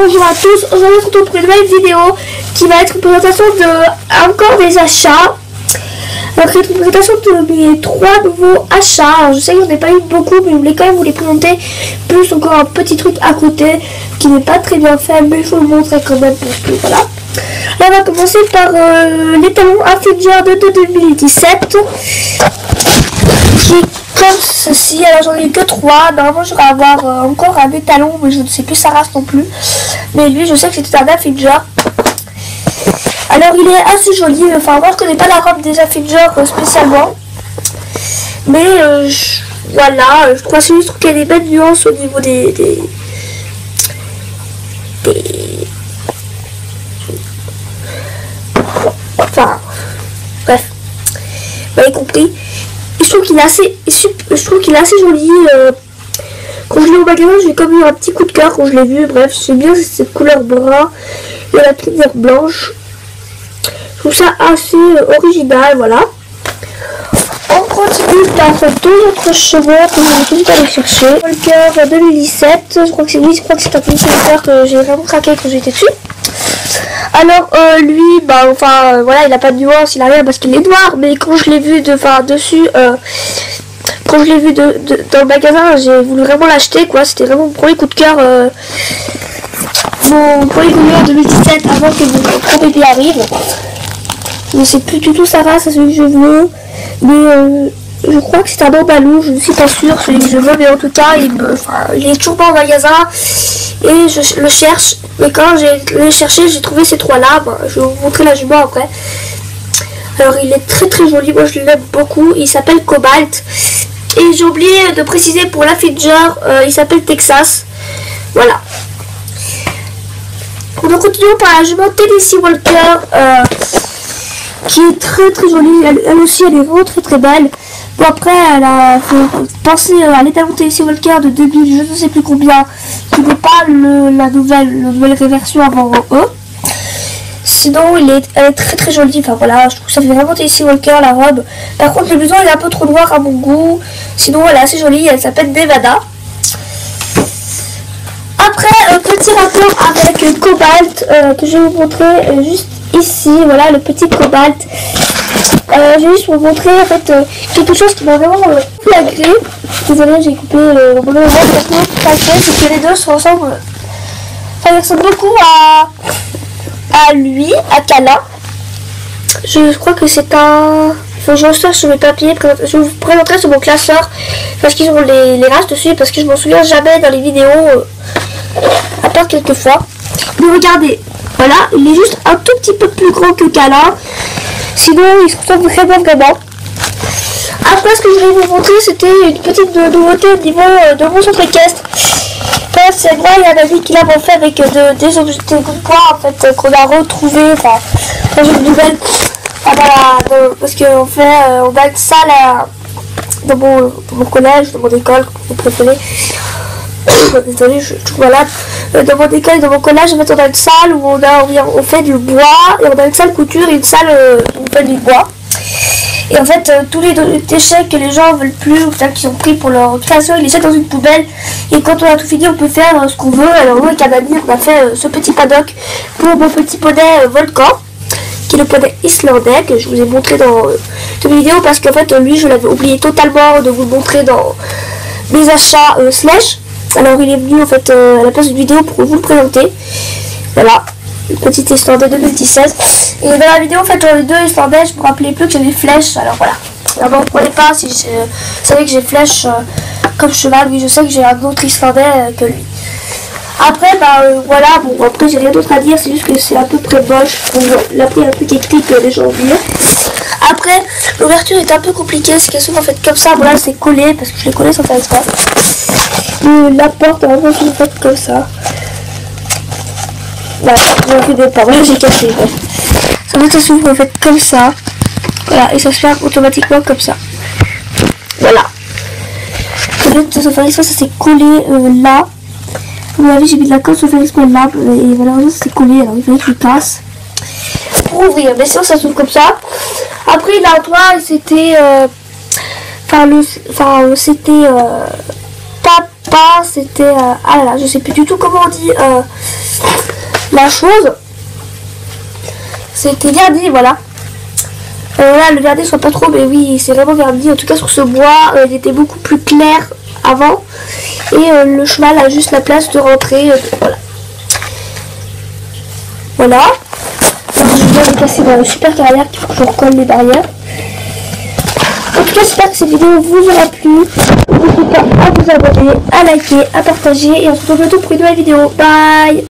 bonjour à tous, aujourd'hui on se retrouve pour une nouvelle vidéo qui va être une présentation de encore des achats. Alors c'est une présentation de mes 3 nouveaux achats. Alors, je sais que j'en ai pas eu beaucoup mais je voulais quand même vous les présenter, plus encore un petit truc à côté qui n'est pas très bien fait mais je vous le montrerai quand même parce que voilà. Là on va commencer par les talons Affinger de 2017 qui comme ceci. Alors j'en ai eu que 3. Normalement je vais avoir encore un étalon mais je ne sais plus sa race non plus. Mais lui je sais que c'était un Affinger. Alors il est assez joli. Enfin moi je connais pas la robe des Affinger spécialement. Mais voilà, je crois juste qu'il y a des belles nuances au niveau des enfin bref, vous avez compris. Et je trouve qu'il est assez joli. Quand je l'ai au magasin, j'ai comme eu un petit coup de cœur quand je l'ai vu. Bref, j'aime bien cette couleur brun et la petite nerf blanche. Je trouve ça assez original, voilà. On continue par deux autres chevaux que je vais tout de suite aller chercher. Walker 2017, je crois que c'est lui, je crois que c'est un petit Walker que j'ai vraiment craqué quand j'étais dessus. Alors lui, bah enfin voilà, il a pas de nuance, il a rien parce qu'il est noir, mais quand je l'ai vu dessus, quand je l'ai vu dans le magasin, j'ai voulu vraiment l'acheter quoi. C'était vraiment mon premier coup de cœur, mon premier coup de cœur 2017 avant que mon grand bébé arrive. Je ne sais plus du tout sa race, c'est celui que je veux, mais je crois que c'est un Bambalou, je ne suis pas sûre, celui que je veux, mais en tout cas il est toujours pas au magasin et je le cherche. Mais quand j'ai cherché, j'ai trouvé ces 3 là. Bon, je vais vous montrer la jument après. Alors il est très très joli, moi je l'aime beaucoup. Il s'appelle Cobalt. Et j'ai oublié de préciser pour l'Affinger, il s'appelle Texas. Voilà. Donc continuons par la jument Tennessee Walker, qui est très très jolie. Elle aussi elle est vraiment très très belle. Bon après elle a fait penser à l'étalon Tennessee Walker de 2000, je ne sais plus combien, qui n'est pas la nouvelle réversion avant eux. Sinon elle est très très jolie, enfin voilà, je trouve que ça fait vraiment Tennessee Walker la robe. Par contre le blouson il est un peu trop noir à mon goût, sinon elle est assez jolie, elle s'appelle Nevada. Après un petit rapport avec Cobalt que je vais vous montrer juste ici, voilà le petit Cobalt. Je vais juste vous montrer en fait quelque chose qui m'a vraiment flagré. Désolée, j'ai coupé le moment c'est que les deux se ressemblent. Enfin, ils ressemblent beaucoup à lui, à Kala. Je crois que c'est un... Faut que je recherche sur mes papiers. Je vous présenterai sur mon classeur parce qu'ils ont les races dessus, parce que je m'en souviens jamais dans les vidéos, à part quelques fois. Mais regardez, voilà, il est juste un tout petit peu plus grand que Kala. Sinon, il se ressemble vraiment. Après, ce que je voulais vous montrer, c'était une petite nouveauté au niveau de mon centre équestre. Enfin, c'est moi, il y a un ami qui l'a fait avec des objets de poids en fait, qu'on a retrouvé dans une nouvelle. Parce qu'on on a une salle dans mon collège, dans mon école, vous préférez. Désolée, je suis malade. Dans mon école, dans mon collège, en fait, on a une salle où on fait du bois, et on a une salle couture et une salle où on fait du bois. Et en fait, tous les déchets que les gens veulent plus, ou qu'ils ont pris pour leur création, ils les jettent dans une poubelle. Et quand on a tout fini, on peut faire ce qu'on veut. Alors nous, avec un ami, on a fait ce petit paddock pour mon petit poney Volcan, qui est le poney islandais, que je vous ai montré dans cette vidéo, parce qu'en fait, lui, je l'avais oublié totalement de vous le montrer dans mes achats Slash. Alors il est venu en fait à la place d'une vidéo pour vous le présenter. Voilà, le petit Islandais 2017. Et dans la vidéo en fait j'en ai 2 Islandais, je me rappelais plus que j'avais Flèche. Alors voilà, alors ne me prenez pas si vous savez que j'ai Flèche comme cheval. Oui, je sais que j'ai un autre Islandais que lui. Après voilà, bon après j'ai rien d'autre à dire, c'est juste que c'est à peu près moche. L'appli est un peu technique que les gens oublient. Après l'ouverture est un peu compliquée, c'est qu'elles sont en fait comme ça. Voilà, c'est collé parce que je les collé sans faire exprès. La porte est vraiment faite comme ça. Voilà, j'ai fait des portes, j'ai cassé. Ça s'ouvre en fait comme ça. Voilà, et ça se ferme automatiquement comme ça. Voilà. Ça s'est collé là. Vous voyez, j'ai mis de la colle sur là, et malheureusement ça s'est collé, alors il fallait que je passe pour ouvrir. Mais sinon ça s'ouvre comme ça. Après il a un toit et c'était c'était pas, c'était... ah là là, je sais plus du tout comment on dit la chose. C'était verdi, voilà. Là, le verdi, je sais pas trop, mais oui, c'est vraiment verdi. En tout cas, sur ce bois, il était beaucoup plus clair avant. Et le cheval a juste la place de rentrer. Voilà. Voilà. Alors, je viens de casser dans le super carrière, qu'il faut que je recolle les barrières. En tout cas, j'espère que cette vidéo vous aura plu. N'hésitez pas à vous abonner, à liker, à partager. Et on se retrouve bientôt pour une nouvelle vidéo. Bye!